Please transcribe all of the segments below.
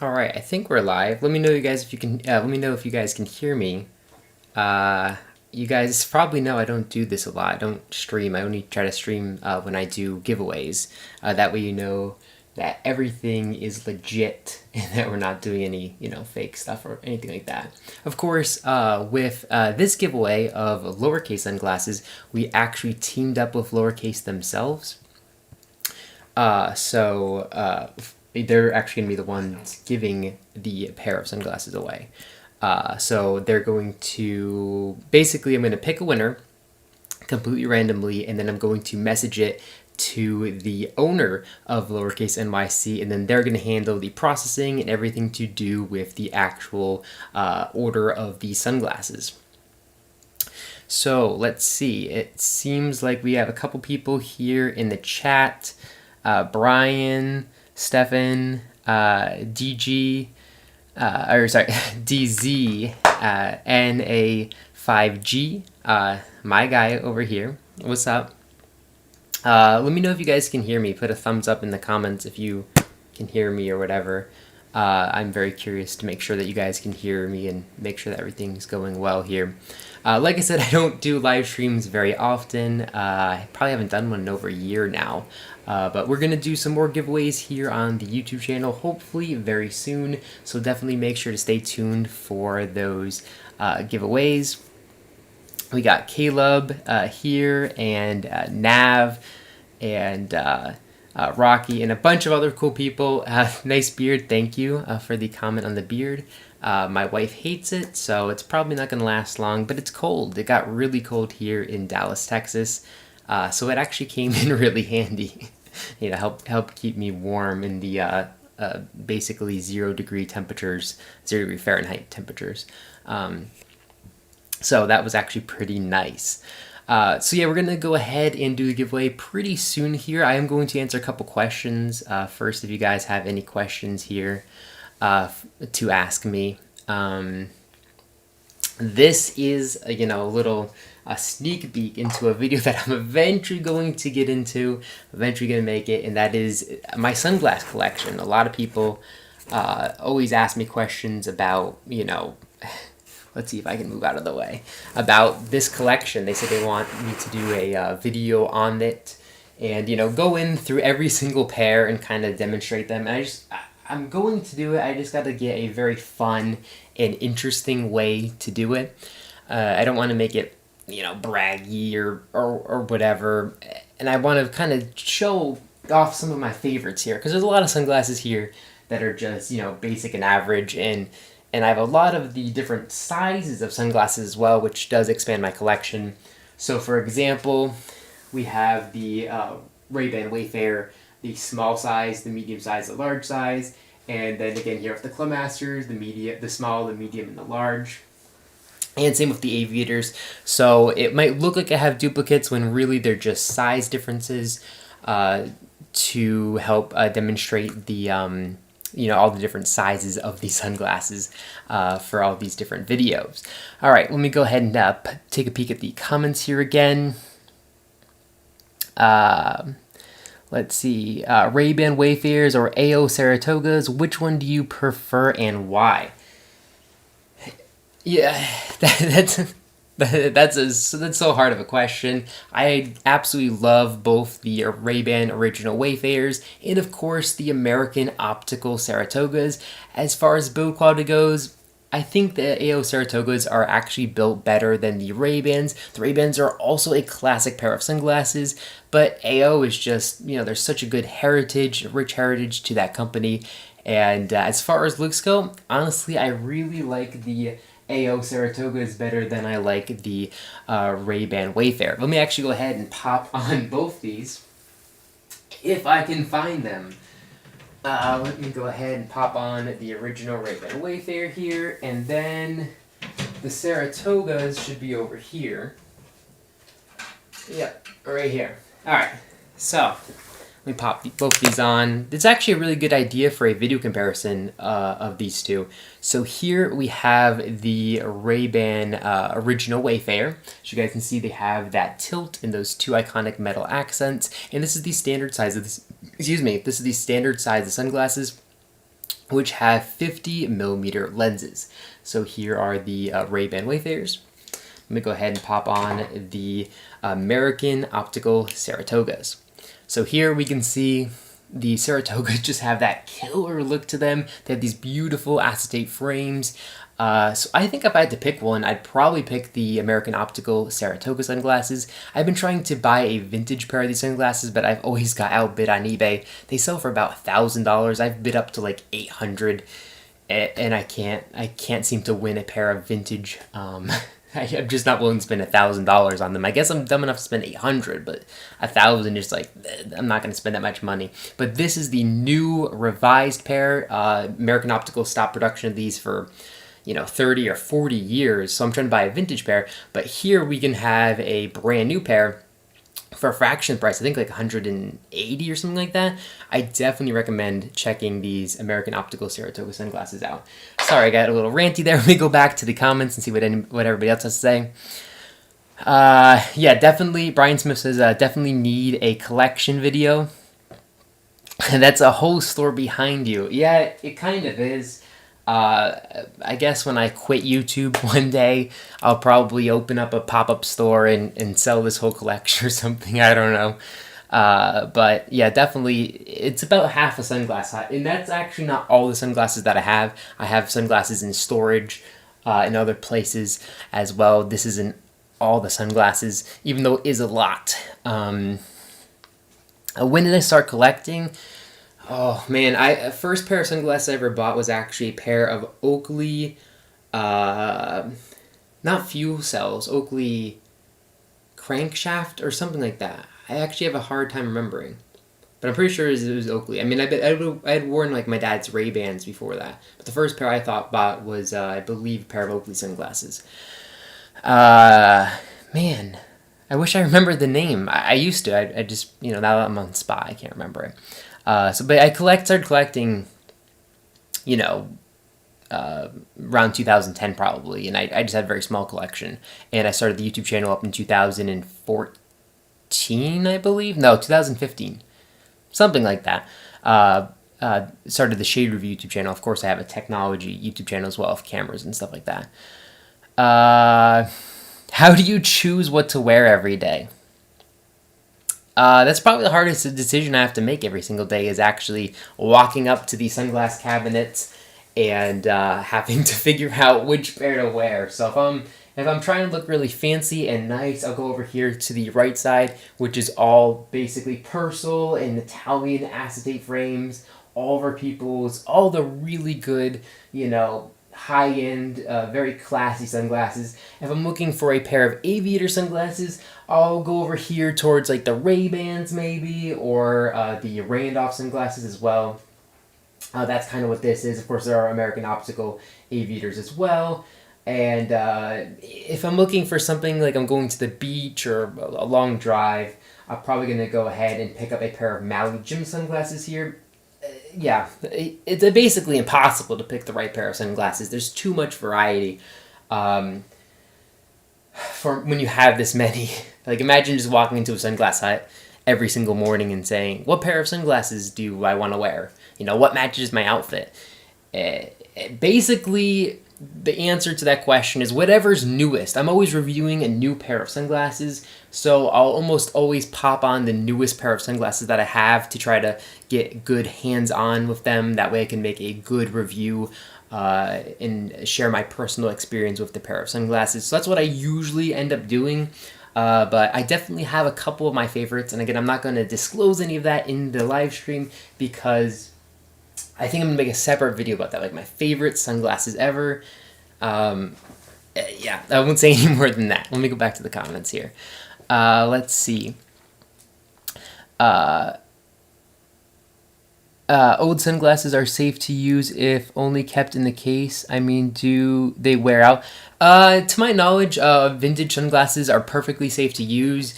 All right, I think we're live. Let me know you guys if you can. Let me know if you guys can hear me. You guys probably know I don't do this a lot. I don't stream. I only try to stream when I do giveaways. That way you know that everything is legit and that we're not doing any fake stuff or anything like that. Of course, with this giveaway of lowercase sunglasses, we actually teamed up with lowercase themselves. So they're actually going to be the ones giving the pair of sunglasses away. So they're going to, basically I'm going to pick a winner completely randomly, and then I'm going to message it to the owner of lowercase NYC, and then they're going to handle the processing and everything to do with the actual order of the sunglasses. So let's see, it seems like we have a couple people here in the chat. Brian, Stefan, DG, DZ, NA5G, my guy over here. What's up? Let me know if you guys can hear me. Put a thumbs up in the comments if you can hear me or whatever. I'm very curious to make sure that you guys can hear me and make sure that everything's going well here. Like I said, I don't do live streams very often. I probably haven't done one in over a year now. But we're going to do some more giveaways here on the YouTube channel, hopefully very soon. So definitely make sure to stay tuned for those giveaways. We got Caleb here, and Nav, and Rocky, and a bunch of other cool people. Nice beard, thank you for the comment on the beard. My wife hates it, so it's probably not going to last long, but it's cold. It got really cold here in Dallas, Texas, so it actually came in really handy. Help keep me warm in the basically 0 degree temperatures, 0 degree Fahrenheit temperatures. So that was actually pretty nice. So yeah, we're going to go ahead and do the giveaway pretty soon here. I am going to answer a couple questions first, if you guys have any questions here to ask me. This is a little sneak peek into a video that I'm eventually going to get into, eventually going to make it, and that is my sunglass collection. A lot of people always ask me questions about, let's see if I can move out of the way, about this collection. They said they want me to do a video on it and, go in through every single pair and kind of demonstrate them. And I'm going to do it. I just got to get a very fun and interesting way to do it. I don't want to make it, braggy or whatever. And I want to kind of show off some of my favorites here, because there's a lot of sunglasses here that are just, basic and average. And I have a lot of the different sizes of sunglasses as well, which does expand my collection. So for example, we have the Ray-Ban Wayfarer, the small size, the medium size, the large size, and then again here with the Clubmasters, the small, the medium, and the large. And same with the aviators. So it might look like I have duplicates when really they're just size differences to help demonstrate the all the different sizes of these sunglasses for all these different videos. All right, let me go ahead and take a peek at the comments here again. Let's see, Ray-Ban Wayfarers or AO Saratogas, which one do you prefer and why? Yeah, that's so hard of a question. I absolutely love both the Ray-Ban original Wayfarers and of course the American optical Saratogas. As far as build quality goes, I think the AO Saratogas are actually built better than the Ray-Bans. The Ray-Bans are also a classic pair of sunglasses, but AO is just, there's such a good heritage, rich heritage to that company. And as far as looks go, honestly, I really like the AO Saratogas better than I like the Ray-Ban Wayfarer. Let me actually go ahead and pop on both these, if I can find them. Let me go ahead and pop on the original Ray-Ban Wayfarer here, and then the Saratogas should be over here. Yep, right here. Alright, so let me pop both these on. It's actually a really good idea for a video comparison of these two. So here we have the Ray-Ban original Wayfarer. As you guys can see, they have that tilt and those two iconic metal accents. And this is the standard size of this. Excuse me. This is the standard size of sunglasses. which have 50mm lenses. So here are the Ray-Ban Wayfarers. Let me go ahead and pop on the American Optical Saratogas. So here we can see the Saratogas just have that killer look to them. They have these beautiful acetate frames. So I think if I had to pick one, I'd probably pick the American Optical Saratoga sunglasses. I've been trying to buy a vintage pair of these sunglasses, but I've always got outbid on eBay. They sell for about $1,000. I've bid up to like $800, and I can't seem to win a pair of vintage. I'm just not willing to spend $1,000 on them. I guess I'm dumb enough to spend $800, but $1,000 is like, I'm not going to spend that much money. But this is the new revised pair. American Optical stopped production of these for 30 or 40 years. So I'm trying to buy a vintage pair. But here we can have a brand new pair for a fraction of the price. I think like $180 or something like that. I definitely recommend checking these American Optical Saratoga sunglasses out. Sorry, I got a little ranty there. Let me go back to the comments and see what everybody else has to say. Yeah, definitely. Brian Smith says definitely need a collection video. That's a whole store behind you. Yeah, it kind of is. I guess when I quit YouTube one day, I'll probably open up a pop-up store and sell this whole collection or something. I don't know. But yeah, definitely, it's about half a sunglass hut. And that's actually not all the sunglasses that I have. I have sunglasses in storage in other places as well. This isn't all the sunglasses, even though it is a lot. When did I start collecting? Oh man, first pair of sunglasses I ever bought was actually a pair of Oakley, not fuel cells, Oakley crankshaft or something like that. I actually have a hard time remembering, but I'm pretty sure it was Oakley. I mean, I had worn like my dad's Ray-Bans before that, but the first pair I bought was I believe a pair of Oakley sunglasses. Man, I wish I remembered the name. I used to. I just now that I'm on the spot, I can't remember it. But I started collecting, around 2010 probably, and I just had a very small collection. And I started the YouTube channel up in 2014, I believe. No, 2015, something like that. Started the Shade Review YouTube channel. Of course, I have a technology YouTube channel as well, with cameras and stuff like that. How do you choose what to wear every day? That's probably the hardest decision I have to make every single day, is actually walking up to these sunglass cabinets and having to figure out which pair to wear. So if I'm trying to look really fancy and nice, I'll go over here to the right side, which is all basically Purcell and Italian acetate frames, all of our people's, all the really good, high-end, very classy sunglasses. If I'm looking for a pair of aviator sunglasses, I'll go over here towards like the Ray-Bans maybe, or the Randolph sunglasses as well. That's kind of what this is. Of course, there are American Optical aviators as well. And if I'm looking for something like I'm going to the beach or a long drive, I'm probably going to go ahead and pick up a pair of Maui Jim sunglasses here. Yeah, it's basically impossible to pick the right pair of sunglasses. There's too much variety for when you have this many. Like, imagine just walking into a sunglass hut every single morning and saying, what pair of sunglasses do I want to wear? What matches my outfit? Basically, the answer to that question is whatever's newest. I'm always reviewing a new pair of sunglasses, so I'll almost always pop on the newest pair of sunglasses that I have to try to get good hands-on with them. That way I can make a good review and share my personal experience with the pair of sunglasses. So that's what I usually end up doing. But I definitely have a couple of my favorites, and again, I'm not going to disclose any of that in the live stream because I think I'm going to make a separate video about that, like my favorite sunglasses ever. Yeah, I won't say any more than that. Let me go back to the comments here. Let's see. Old sunglasses are safe to use if only kept in the case. I mean, do they wear out? To my knowledge, vintage sunglasses are perfectly safe to use.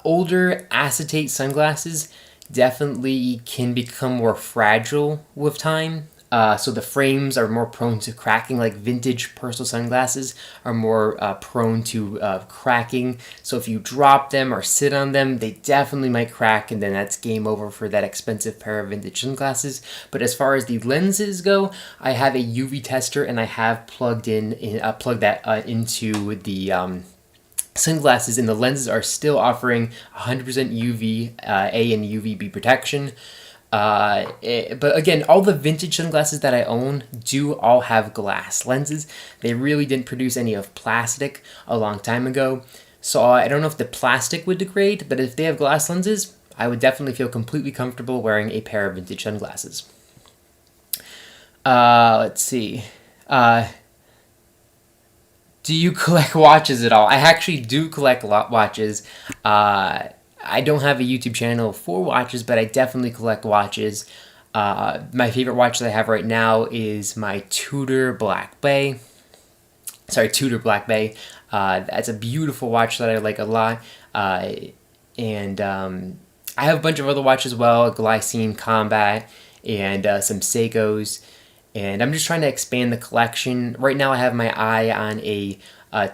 Older acetate sunglasses definitely can become more fragile with time. So the frames are more prone to cracking, like vintage personal sunglasses are more prone to cracking. So if you drop them or sit on them, they definitely might crack, and then that's game over for that expensive pair of vintage sunglasses. But as far as the lenses go, I have a UV tester, and I have plugged that into the sunglasses, and the lenses are still offering 100% UV A and UVB protection. But again, all the vintage sunglasses that I own do all have glass lenses. They really didn't produce any of plastic a long time ago. So I don't know if the plastic would degrade, but if they have glass lenses, I would definitely feel completely comfortable wearing a pair of vintage sunglasses. Let's see. Do you collect watches at all? I actually do collect watches. I don't have a YouTube channel for watches, but I definitely collect watches. My favorite watch that I have right now is my Tudor Black Bay. That's a beautiful watch that I like a lot. And I have a bunch of other watches as well, a Glycine Combat and some Seikos. And I'm just trying to expand the collection. Right now I have my eye on a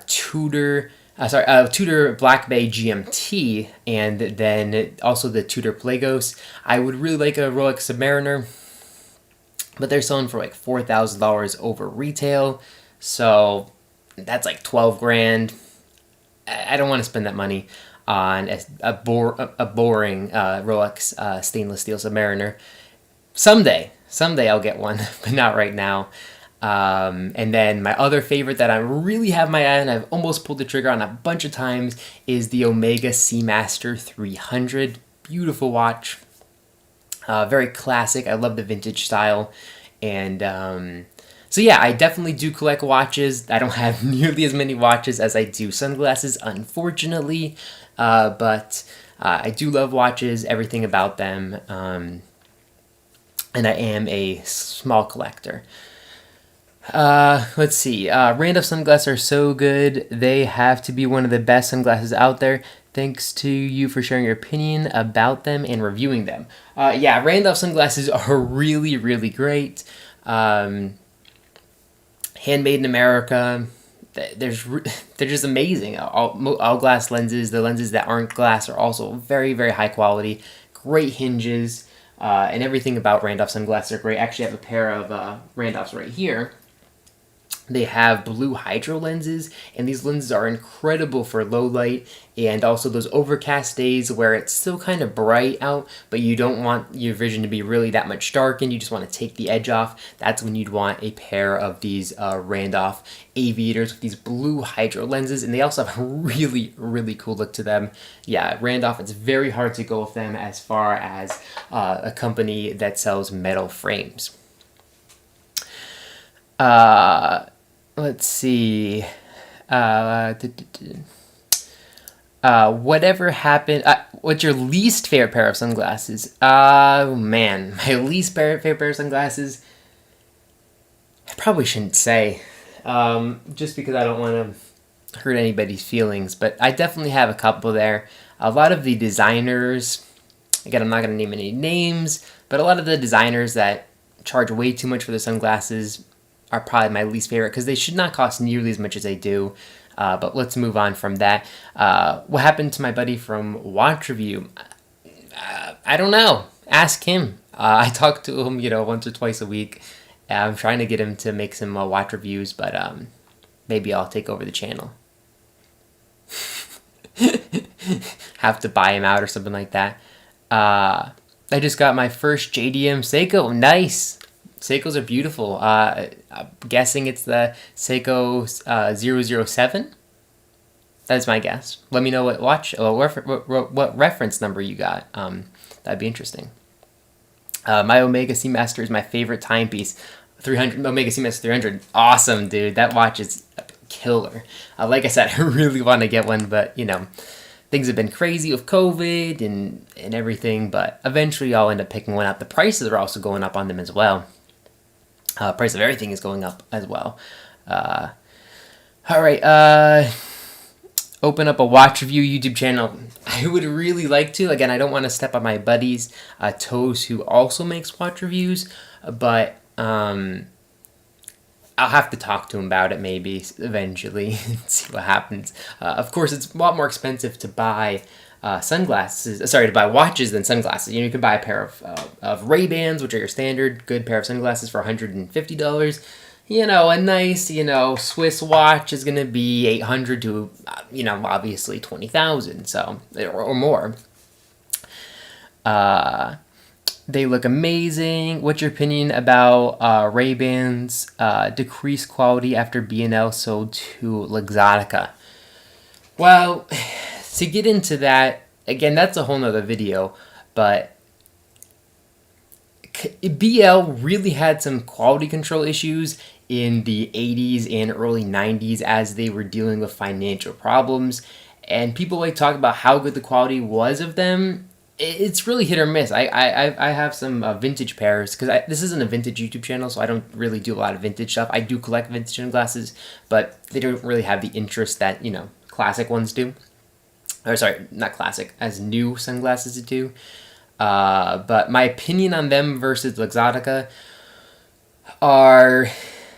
Tudor Black Bay GMT, and then also the Tudor Plagos. I would really like a Rolex Submariner, but they're selling for like $4,000 over retail, so that's like 12 grand. I don't want to spend that money on a boring Rolex stainless steel Submariner. Someday I'll get one, but not right now. And then my other favorite that I really have my eye on, I've almost pulled the trigger on a bunch of times, is the Omega Seamaster 300. Beautiful watch. Very classic. I love the vintage style. And so yeah, I definitely do collect watches. I don't have nearly as many watches as I do sunglasses, unfortunately. But I do love watches, everything about them. And I am a small collector. Let's see. Randolph sunglasses are so good. They have to be one of the best sunglasses out there. Thanks to you for sharing your opinion about them and reviewing them. Yeah, Randolph sunglasses are really, really great. Handmade in America. They're just amazing. All glass lenses. The lenses that aren't glass are also very, very high quality. Great hinges. And everything about Randolph sunglasses are great. Actually, I have a pair of Randolphs right here. They have blue hydro lenses, and these lenses are incredible for low light and also those overcast days where it's still kind of bright out, but you don't want your vision to be really that much darkened. You just want to take the edge off. That's when you'd want a pair of these Randolph aviators with these blue hydro lenses, and they also have a really, really cool look to them. Yeah, Randolph, it's very hard to go with them as far as a company that sells metal frames. Let's see. Whatever happened? What's your least favorite pair of sunglasses? Oh man, my least favorite pair of sunglasses. I probably shouldn't say, just because I don't want to hurt anybody's feelings. But I definitely have a couple there. A lot of the designers. Again, I'm not going to name any names, but a lot of the designers that charge way too much for their sunglasses are probably my least favorite because they should not cost nearly as much as they do. But let's move on from that. What happened to my buddy from Watch Review? I don't know. Ask him. I talk to him, once or twice a week. I'm trying to get him to make some watch reviews, but maybe I'll take over the channel. Have to buy him out or something like that. I just got my first JDM Seiko. Nice. Seikos are beautiful. I'm guessing it's the Seiko 007. That's my guess. Let me know what reference number you got. That'd be interesting. My Omega Seamaster is my favorite timepiece. Omega Seamaster 300. Awesome, dude. That watch is a killer. Like I said, I really want to get one, but things have been crazy with COVID and everything. But eventually, I'll end up picking one up. The prices are also going up on them as well. Price of everything is going up as well. All right. Open up a watch review YouTube channel. I would really like to. Again, I don't want to step on my buddy's toes who also makes watch reviews, but I'll have to talk to him about it maybe eventually and see what happens. Of course, it's a lot more expensive to buy to buy watches than sunglasses. You can buy a pair of Ray-Bans, which are your standard good pair of sunglasses, for $150. A nice, Swiss watch is going to be 800 to, obviously 20,000, so, or more. They look amazing. What's your opinion about Ray-Bans decreased quality after B&L sold to Luxottica? Well, to get into that, again, that's a whole nother video, but BL really had some quality control issues in the 80s and early 90s as they were dealing with financial problems, and people like talk about how good the quality was of them. It's really hit or miss. I have some vintage pairs, because this isn't a vintage YouTube channel, so I don't really do a lot of vintage stuff. I do collect vintage sunglasses, but they don't really have the interest that, classic ones do. Or sorry, not classic, as new sunglasses do. But my opinion on them versus Luxottica are...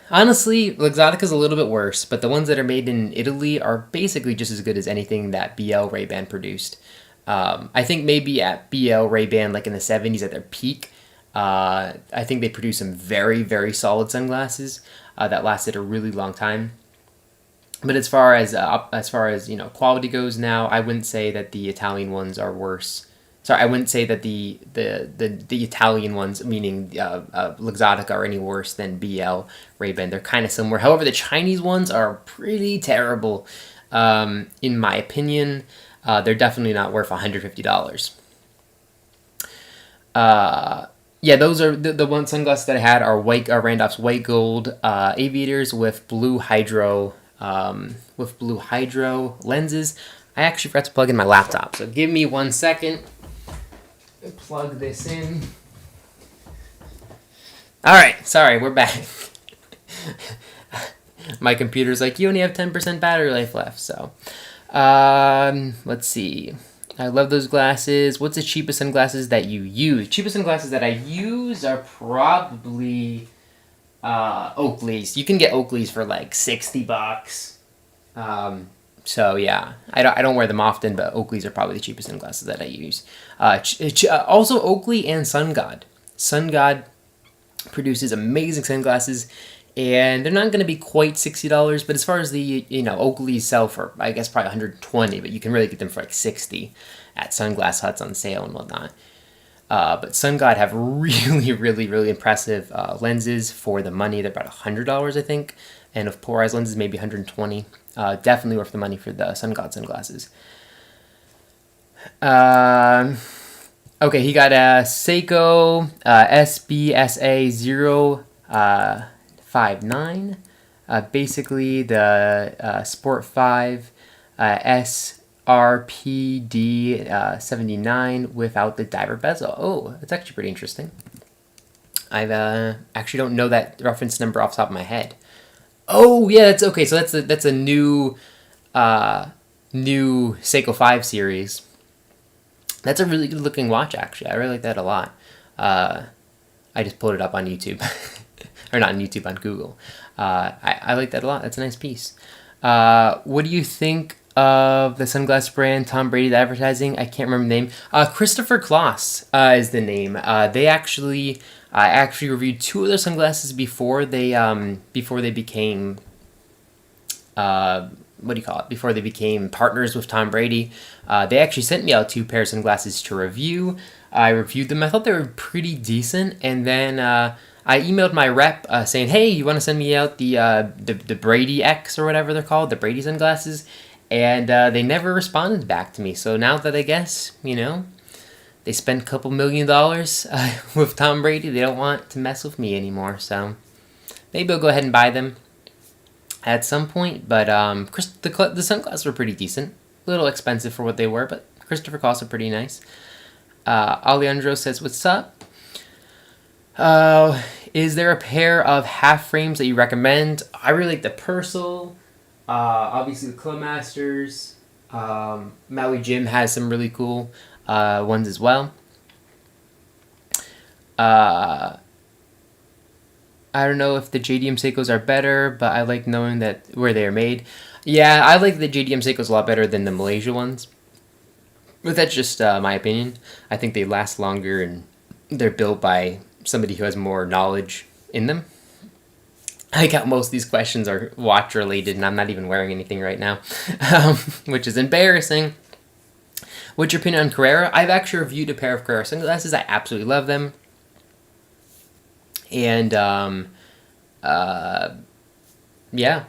Honestly, Luxottica's a little bit worse, but the ones that are made in Italy are basically just as good as anything that BL Ray-Ban produced. I think maybe at BL Ray-Ban, like in the 70s at their peak, I think they produced some very, very solid sunglasses that lasted a really long time. But as far as quality goes now, I wouldn't say that the Italian ones are worse. Sorry, I wouldn't say that the Italian ones, meaning Luxottica, are any worse than BL Ray-Ban. They're kind of similar. However, the Chinese ones are pretty terrible, in my opinion. They're definitely not worth $150. Yeah, those are the one sunglasses that I had are Randolph's white gold aviators with blue hydro lenses. I actually forgot to plug in my laptop, so give me 1 second. Plug this in. All right, sorry, we're back. My computer's like, you only have 10% battery life left, so. Let's see. I love those glasses. What's the cheapest sunglasses that you use? Cheapest sunglasses that I use are probably Oakley's. You can get Oakley's for like $60. So yeah, I don't wear them often, but Oakley's are probably the cheapest sunglasses that I use. Also Oakley and Sun God. Sun God produces amazing sunglasses, and they're not going to be quite $60, but as far as the, Oakley's sell for, I guess, probably $120, but you can really get them for like $60 at Sunglass Huts on sale and whatnot. But Sun God have really, really, really impressive lenses for the money. They're about $100, I think, and of polarized lenses, maybe $120. Definitely worth the money for the Sun God sunglasses. Okay, he got a Seiko SBSA 059. Basically the Sport 5 SRPD 79 without the diver bezel. Oh, that's actually pretty interesting. I actually don't know that reference number off the top of my head. Oh yeah, that's okay. So that's a new Seiko 5 series. That's a really good looking watch, actually. I really like that a lot. I just pulled it up on YouTube. Or not on YouTube, on Google. I like that a lot. That's a nice piece. What do you think of the sunglass brand Tom Brady's advertising? I can't remember the name. Christopher Kloss is the name. I actually reviewed two of their sunglasses before they became before they became partners with Tom Brady. They actually sent me out 2 pairs of sunglasses to review. I reviewed them. I thought they were pretty decent, and then I emailed my rep saying, "Hey, you want to send me out the Brady X or whatever they're called, the Brady sunglasses?" And they never responded back to me. So now that I guess they spent a couple $1 million with Tom Brady, they don't want to mess with me anymore. So maybe I'll go ahead and buy them at some point. But the sunglasses were pretty decent. A little expensive for what they were, but Christopher Kloss are pretty nice. Alejandro says, "What's up? Is there a pair of half frames that you recommend?" I really like the Purcell. Obviously the Club Masters. Maui Jim has some really cool ones as well. I don't know if the JDM Seikos are better, but I like knowing that where they are made. Yeah, I like the JDM Seikos a lot better than the Malaysia ones. But that's just my opinion. I think they last longer and they're built by somebody who has more knowledge in them. I got most of these questions are watch related, and I'm not even wearing anything right now, which is embarrassing. What's your opinion on Carrera? I've actually reviewed a pair of Carrera sunglasses. I absolutely love them. And yeah,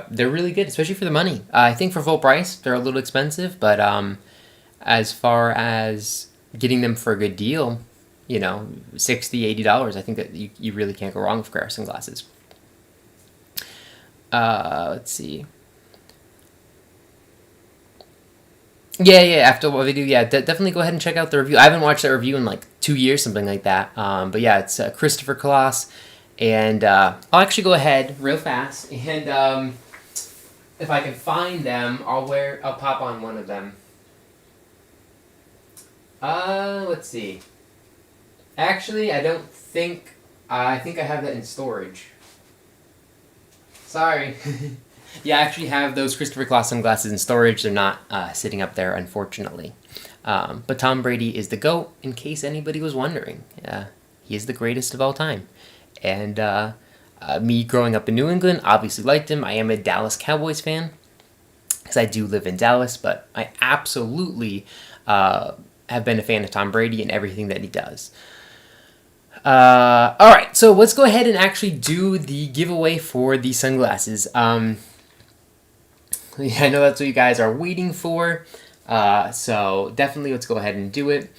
they're really good, especially for the money. I think for full price, they're a little expensive, but as far as getting them for a good deal, you know, $60, $80, I think that you really can't go wrong with Carrera sunglasses. Let's see. Yeah, after what we do, yeah, definitely go ahead and check out the review. I haven't watched that review in like 2 years, something like that. But yeah, it's Christopher Kloss, and I'll actually go ahead real fast, and if I can find them, I'll pop on one of them. Let's see. Actually, I don't think, I think I have that in storage. Sorry. Yeah, I actually have those Christopher Kloss sunglasses in storage. They're not sitting up there, unfortunately. But Tom Brady is the GOAT, in case anybody was wondering. He is the greatest of all time. And me growing up in New England, obviously liked him. I am a Dallas Cowboys fan, because I do live in Dallas, but I absolutely have been a fan of Tom Brady and everything that he does. All right, so let's go ahead and actually do the giveaway for the sunglasses. I know that's what you guys are waiting for, so definitely let's go ahead and do it.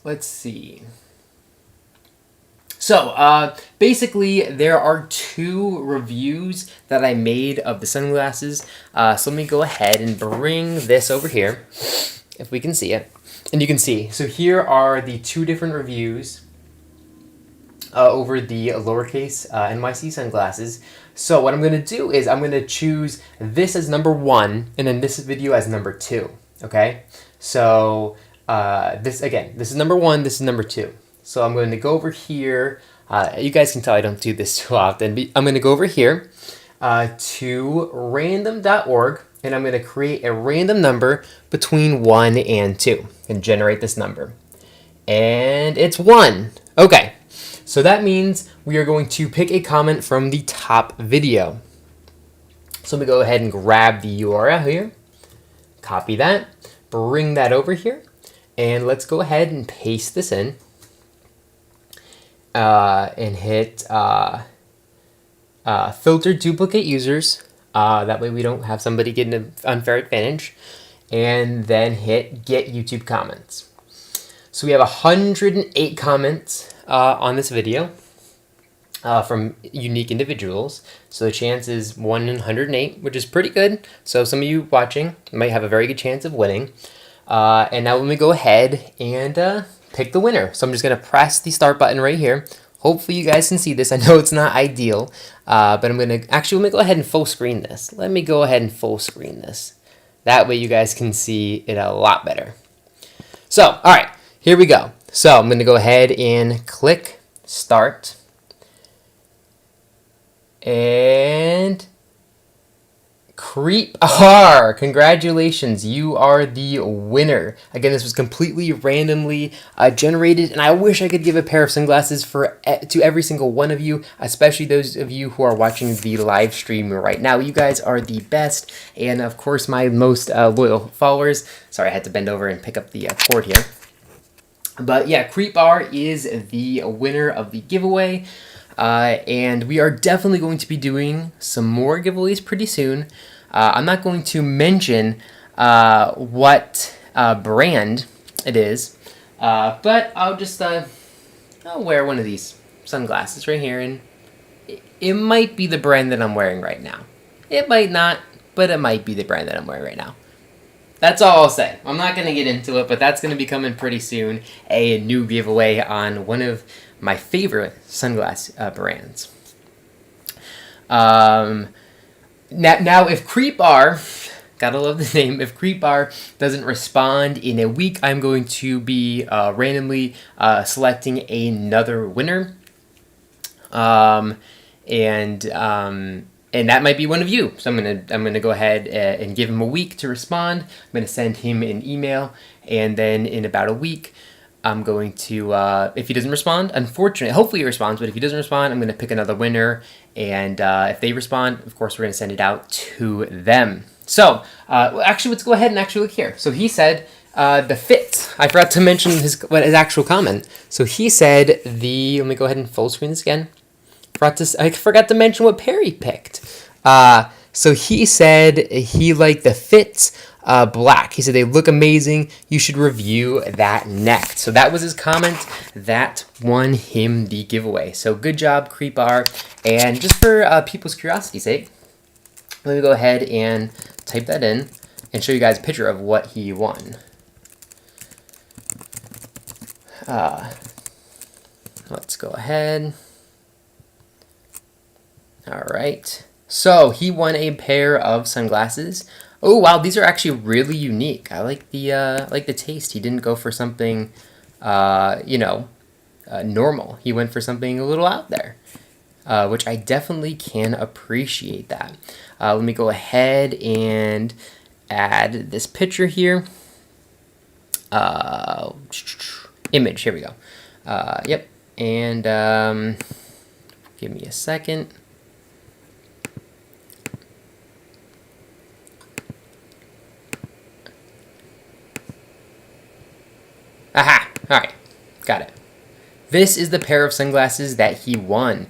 Let's see. So, basically, there are 2 reviews that I made of the sunglasses. So let me go ahead and bring this over here, if we can see it. And you can see, so here are the 2 different reviews over the LOWERCASE NYC sunglasses. So what I'm going to do is I'm going to choose this as number 1 and then this video as number 2. Okay? So this is number 1, this is number 2. So I'm going to go over here. You guys can tell I don't do this too often. But I'm going to go over here to random.org, and I'm going to create a random number between 1 and 2 and generate this number. And it's 1. Okay. So that means we are going to pick a comment from the top video. So let me go ahead and grab the URL here, copy that, bring that over here, and let's go ahead and paste this in and hit filter duplicate users. That way we don't have somebody getting an unfair advantage. And then hit get YouTube comments. So we have 108 comments on this video from unique individuals. So the chance is 1 in 108, which is pretty good. So some of you watching might have a very good chance of winning. And now let me go ahead and pick the winner. So I'm just going to press the start button right here. Hopefully you guys can see this. I know it's not ideal, but I'm going to actually, let me go ahead and full screen this. Let me go ahead and full screen this. That way you guys can see it a lot better. So, all right, here we go. So I'm going to go ahead and click start. And Creep R, congratulations, you are the winner. Again, this was completely randomly generated, and I wish I could give a pair of sunglasses to every single one of you, especially those of you who are watching the live stream right now. You guys are the best, and of course my most loyal followers. Sorry, I had to bend over and pick up the cord here. But yeah, Creep R is the winner of the giveaway. And we are definitely going to be doing some more giveaways pretty soon. I'm not going to mention what brand it is, but I'll just I'll wear one of these sunglasses right here, and it might be the brand that I'm wearing right now. It might not, but it might be the brand that I'm wearing right now. That's all I'll say. I'm not going to get into it, but that's going to be coming pretty soon. A new giveaway on one of my favorite sunglass brands. Now, if Creep R, gotta love the name, if Creep R doesn't respond in a week, I'm going to be randomly selecting another winner. Um, and that might be one of you. So I'm gonna go ahead and give him a week to respond. I'm gonna send him an email, and then in about a week, I'm going to, if he doesn't respond, unfortunately, hopefully he responds, but if he doesn't respond, I'm going to pick another winner, and if they respond, of course, we're going to send it out to them. So, actually, let's go ahead and actually look here. So he said the fit. I forgot to mention his actual comment. So he said let me go ahead and full screen this again. I forgot to mention what Perry picked. So he said he liked the fits black. He said they look amazing. You should review that next. So that was his comment. That won him the giveaway. So good job, Creepar. And just for people's curiosity's sake, let me go ahead and type that in and show you guys a picture of what he won. Let's go ahead. All right. So he won a pair of sunglasses. Oh wow, these are actually really unique. I like the taste. He didn't go for something, normal. He went for something a little out there, which I definitely can appreciate that. Let me go ahead and add this picture here. Image. Here we go. Yep. And give me a second. Aha! Alright, got it. This is the pair of sunglasses that he won.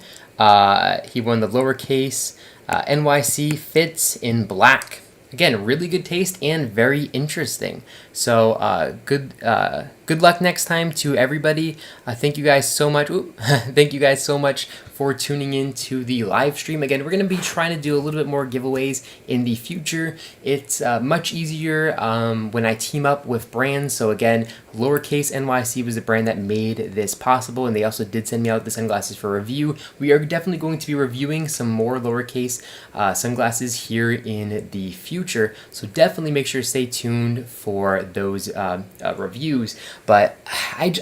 He won the lowercase NYC fits in black. Again, really good taste and very interesting. So good luck next time to everybody. Thank you guys so much. Thank you guys so much for tuning in to the live stream. Again, we're going to be trying to do a little bit more giveaways in the future. It's much easier when I team up with brands. So again, lowercase NYC was the brand that made this possible, and they also did send me out the sunglasses for review. We are definitely going to be reviewing some more lowercase sunglasses here in the future. So definitely make sure to stay tuned for those reviews. But I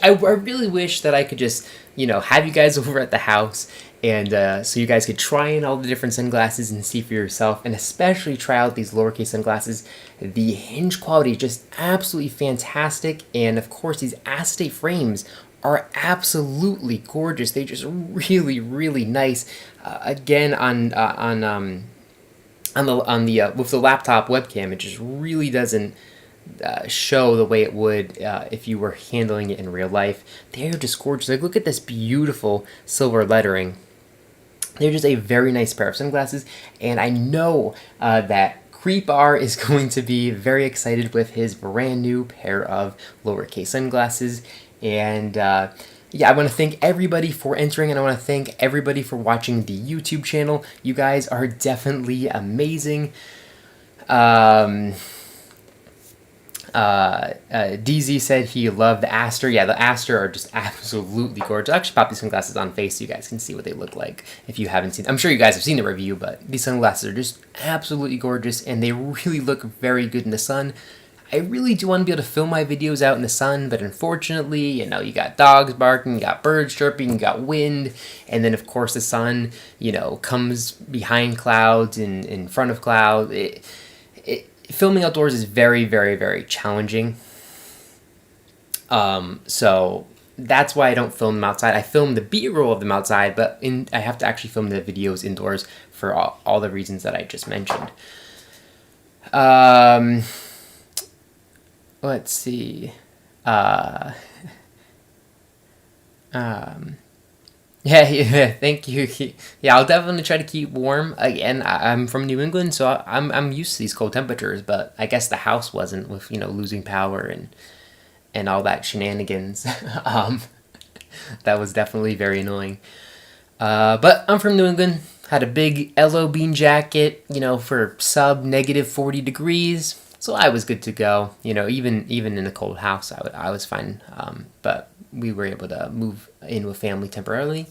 really wish that I could just, have you guys over at the house, and so you guys could try in all the different sunglasses and see for yourself, and especially try out these lowercase sunglasses. The hinge quality is just absolutely fantastic, and of course these acetate frames are absolutely gorgeous. They're just really, really nice. Again, on the with the laptop webcam, it just really doesn't show the way it would if you were handling it in real life. They're just gorgeous. Like, look at this beautiful silver lettering. They're just a very nice pair of sunglasses, and I know that Creepar is going to be very excited with his brand new pair of lowercase sunglasses. And yeah, I want to thank everybody for entering, and I want to thank everybody for watching the YouTube channel. You guys are definitely amazing. DZ said he loved the Aster. Yeah, the Aster are just absolutely gorgeous. I'll actually pop these sunglasses on face so you guys can see what they look like if you haven't seen. I'm sure you guys have seen the review, but these sunglasses are just absolutely gorgeous, and they really look very good in the sun. I really do want to be able to film my videos out in the sun, but unfortunately, you got dogs barking, you got birds chirping, you got wind, and then of course the sun, comes behind clouds and in front of clouds. Filming outdoors is very, very, very challenging. So that's why I don't film them outside. I film the B-roll of them outside, but I have to actually film the videos indoors for all the reasons that I just mentioned. Let's see. Yeah, thank you. Yeah, I'll definitely try to keep warm. Again, I'm from New England, so I'm used to these cold temperatures, but I guess the house wasn't, with, losing power and all that shenanigans. That was definitely very annoying. But I'm from New England, had a big LO bean jacket, for sub negative 40 degrees, so I was good to go. Even in a cold house, I was fine. But we were able to move in with family temporarily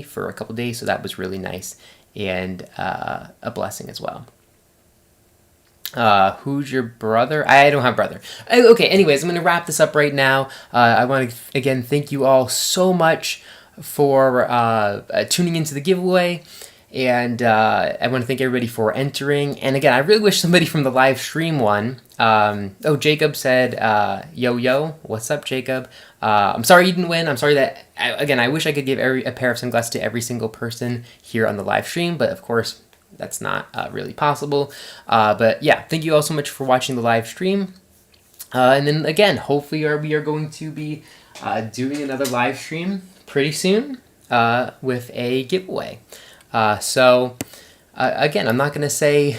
for a couple days, so that was really nice and a blessing as well. Who's your brother? I don't have a brother. Okay, anyways, I'm going to wrap this up right now. I want to, again, thank you all so much for tuning into the giveaway. And I want to thank everybody for entering. And again, I really wish somebody from the live stream won. Jacob said, yo, what's up, Jacob? I'm sorry you didn't win. I'm sorry that, again, I wish I could give a pair of sunglasses to every single person here on the live stream, but of course, that's not really possible. But yeah, thank you all so much for watching the live stream. And then again, hopefully we are going to be doing another live stream pretty soon with a giveaway. Again, I'm not going to say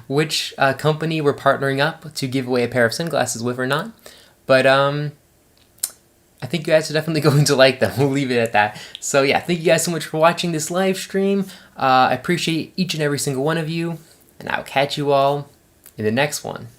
which company we're partnering up to give away a pair of sunglasses with or not, but I think you guys are definitely going to like them. We'll leave it at that. So yeah, thank you guys so much for watching this live stream. I appreciate each and every single one of you, and I'll catch you all in the next one.